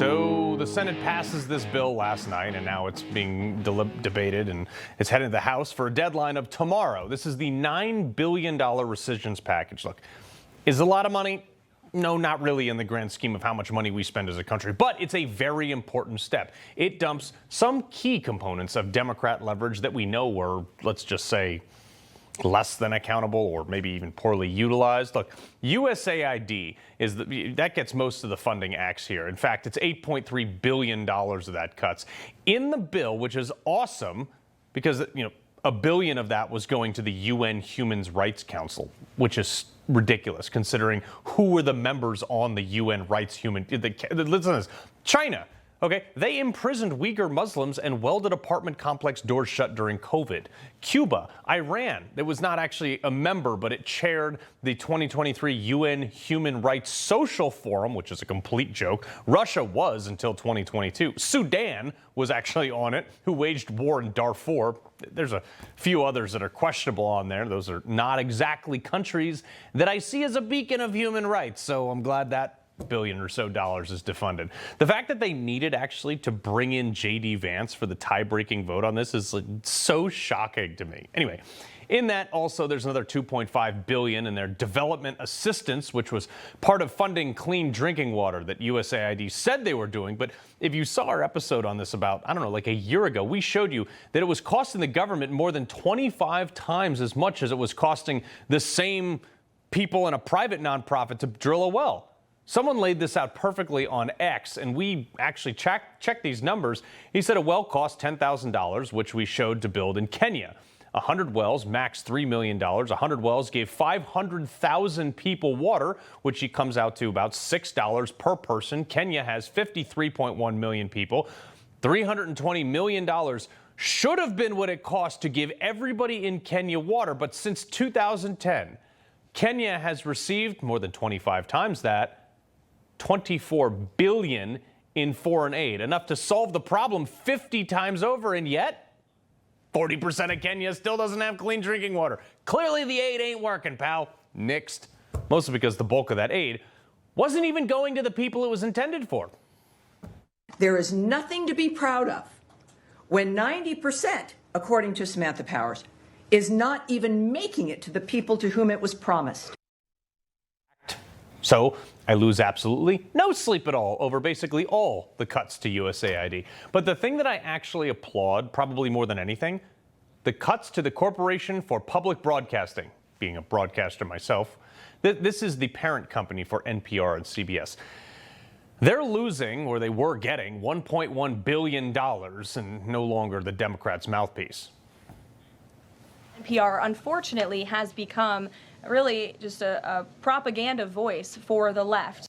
So the Senate passes this bill last night, and now it's being debated, and it's headed to the House for a deadline of tomorrow. This is the $9 billion rescissions package. Look, is it a lot of money? No, not really in the grand scheme of how much money we spend as a country, but it's a very important step. It dumps some key components of Democrat leverage that we know were, let's just say, less than accountable or maybe even poorly utilized. Look, USAID that gets most of the funding axe here. In fact, it's $8.3 billion of that cuts in the bill, which is awesome because, $1 billion of that was going to the UN Human Rights Council, which is ridiculous considering who were the members on the UN Listen to this. China. Okay, they imprisoned Uyghur Muslims and welded apartment complex doors shut during COVID. Cuba, Iran, that was not actually a member, but it chaired the 2023 UN Human Rights Social Forum, which is a complete joke. Russia was until 2022. Sudan was actually on it, who waged war in Darfur. There's a few others that are questionable on there. Those are not exactly countries that I see as a beacon of human rights, so I'm glad that billion or so dollars is defunded. The fact that they needed actually to bring in J.D. Vance for the tie-breaking vote on this is so shocking to me. Anyway, in that also there's another $2.5 billion in their development assistance, which was part of funding clean drinking water that USAID said they were doing. But if you saw our episode on this about, like a year ago, we showed you that it was costing the government more than 25 times as much as it was costing the same people in a private nonprofit to drill a well. Someone laid this out perfectly on X, and we actually checked these numbers. He said a well cost $10,000, which we showed to build in Kenya. 100 wells, max $3 million. 100 wells gave 500,000 people water, which comes out to about $6 per person. Kenya has 53.1 million people. $320 million should have been what it cost to give everybody in Kenya water, but since 2010, Kenya has received more than 25 times that, $24 billion in foreign aid, enough to solve the problem 50 times over, and yet 40% of Kenya still doesn't have clean drinking water. Clearly the aid ain't working, pal. Nixed. Mostly because the bulk of that aid wasn't even going to the people it was intended for. There is nothing to be proud of when 90%, according to Samantha Powers, is not even making it to the people to whom it was promised. So I lose absolutely no sleep at all over basically all the cuts to USAID. But the thing that I actually applaud, probably more than anything, the cuts to the Corporation for Public Broadcasting, being a broadcaster myself. This is the parent company for NPR and CBS. They're losing, or they were getting, $1.1 billion and no longer the Democrats' mouthpiece. NPR, unfortunately, has become really just a propaganda voice for the left.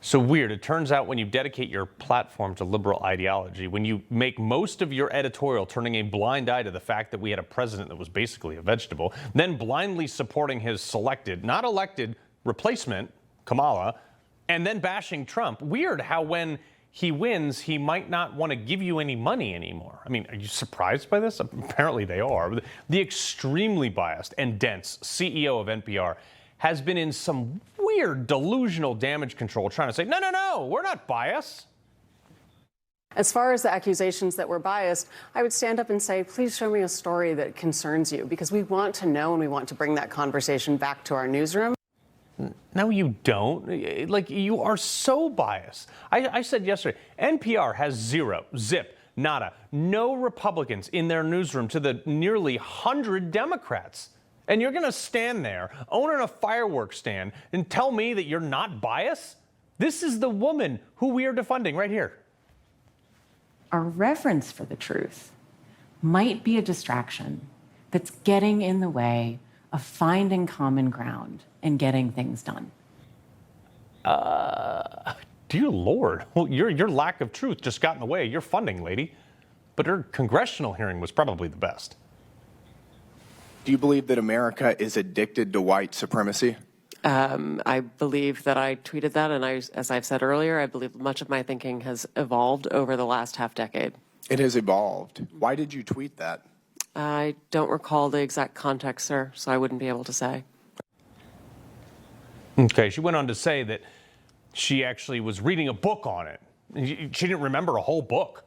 So weird. It turns out when you dedicate your platform to liberal ideology, when you make most of your editorial turning a blind eye to the fact that we had a president that was basically a vegetable, then blindly supporting his selected, not elected, replacement, Kamala, and then bashing Trump. Weird how when he wins, he might not want to give you any money anymore. I mean, are you surprised by this? Apparently they are. The extremely biased and dense CEO of NPR has been in some weird delusional damage control trying to say, no, we're not biased. As far as the accusations that we're biased, I would stand up and say, please show me a story that concerns you, because we want to know and we want to bring that conversation back to our newsroom. No, you don't. You are so biased. I said yesterday, NPR has zero, zip, nada, no Republicans in their newsroom to the nearly 100 Democrats. And you're going to stand there, owning a fireworks stand, and tell me that you're not biased? This is the woman who we are defunding right here. Our reverence for the truth might be a distraction that's getting in the way of finding common ground and getting things done. Dear Lord, well, your lack of truth just got in the way of your funding, lady. But her congressional hearing was probably the best. Do you believe that America is addicted to white supremacy? I believe that I tweeted that, and as I've said earlier, I believe much of my thinking has evolved over the last half decade. It has evolved. Why did you tweet that? I don't recall the exact context, sir, so I wouldn't be able to say. Okay, she went on to say that she actually was reading a book on it. She didn't remember a whole book.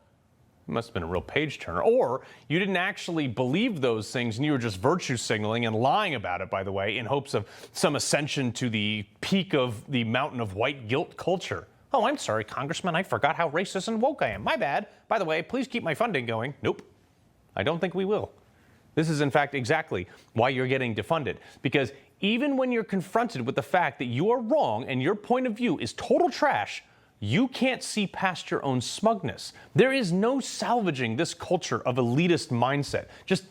It must have been a real page turner. Or you didn't actually believe those things and you were just virtue signaling and lying about it, by the way, in hopes of some ascension to the peak of the mountain of white guilt culture. Oh, I'm sorry, Congressman, I forgot how racist and woke I am. My bad. By the way, please keep my funding going. Nope, I don't think we will. This is, in fact, exactly why you're getting defunded. Because even when you're confronted with the fact that you are wrong and your point of view is total trash, you can't see past your own smugness. There is no salvaging this culture of elitist mindset. Just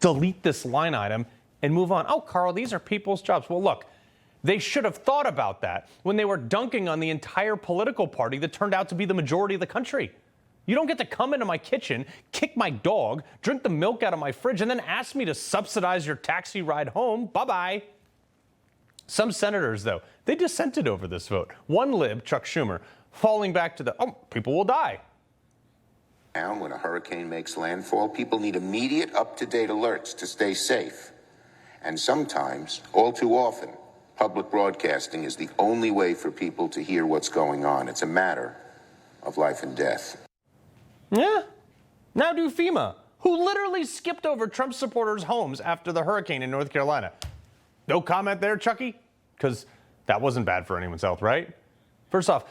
delete this line item and move on. Oh, Carl, these are people's jobs. Well, look, they should have thought about that when they were dunking on the entire political party that turned out to be the majority of the country. You don't get to come into my kitchen, kick my dog, drink the milk out of my fridge, and then ask me to subsidize your taxi ride home. Bye-bye. Some senators, though, they dissented over this vote. One lib, Chuck Schumer, falling back to the, oh, people will die. Now, when a hurricane makes landfall, people need immediate, up-to-date alerts to stay safe. And sometimes, all too often, public broadcasting is the only way for people to hear what's going on. It's a matter of life and death. Yeah. Now do FEMA, who literally skipped over Trump supporters' homes after the hurricane in North Carolina. No comment there, Chucky? Because that wasn't bad for anyone's health, right? First off,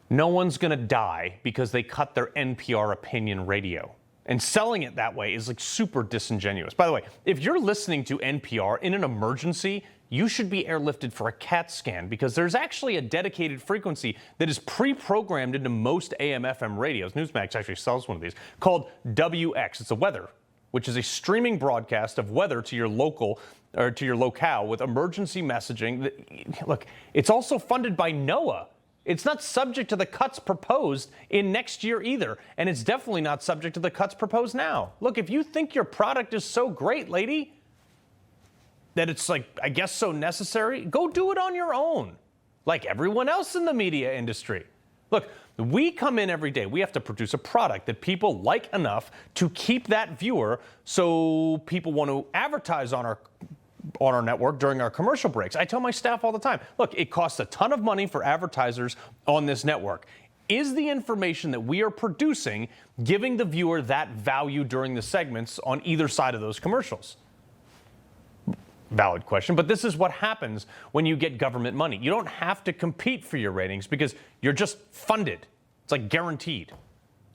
no one's going to die because they cut their NPR opinion radio. And selling it that way is like super disingenuous. By the way, if you're listening to NPR in an emergency, you should be airlifted for a CAT scan because there's actually a dedicated frequency that is pre-programmed into most AM/FM radios. Newsmax actually sells one of these called WX. It's a weather, which is a streaming broadcast of weather to your local or to your locale with emergency messaging. Look, it's also funded by NOAA. It's not subject to the cuts proposed in next year either, and it's definitely not subject to the cuts proposed now. Look, if you think your product is so great, lady, that it's like, I guess, so necessary, go do it on your own, like everyone else in the media industry. Look, we come in every day. We have to produce a product that people like enough to keep that viewer so people want to advertise on our network during our commercial breaks. I tell my staff all the time, look, it costs a ton of money for advertisers on this network. Is the information that we are producing giving the viewer that value during the segments on either side of those commercials? Valid question, but this is what happens when you get government money. You don't have to compete for your ratings because you're just funded. It's like guaranteed.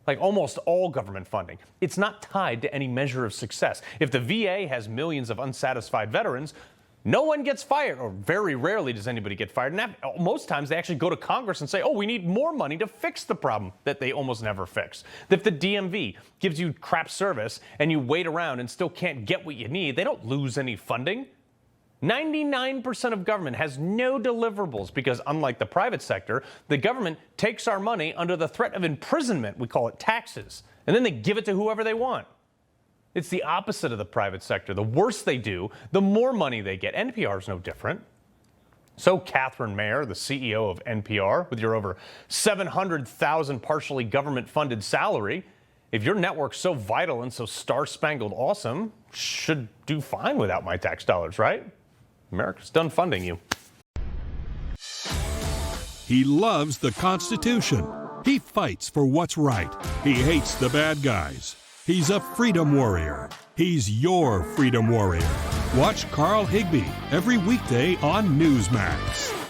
Like almost all government funding. It's not tied to any measure of success. If the VA has millions of unsatisfied veterans, no one gets fired, or very rarely does anybody get fired. And most times they actually go to Congress and say, oh, we need more money to fix the problem that they almost never fix. If the DMV gives you crap service and you wait around and still can't get what you need, they don't lose any funding. 99% of government has no deliverables because, unlike the private sector, the government takes our money under the threat of imprisonment, we call it taxes, and then they give it to whoever they want. It's the opposite of the private sector. The worse they do, the more money they get. NPR is no different. So, Catherine Mayer, the CEO of NPR, with your over $700,000 partially government-funded salary, if your network's so vital and so star-spangled awesome, should do fine without my tax dollars, right? America's done funding you. He loves the Constitution. He fights for what's right. He hates the bad guys. He's a freedom warrior. He's your freedom warrior. Watch Carl Higbie every weekday on Newsmax.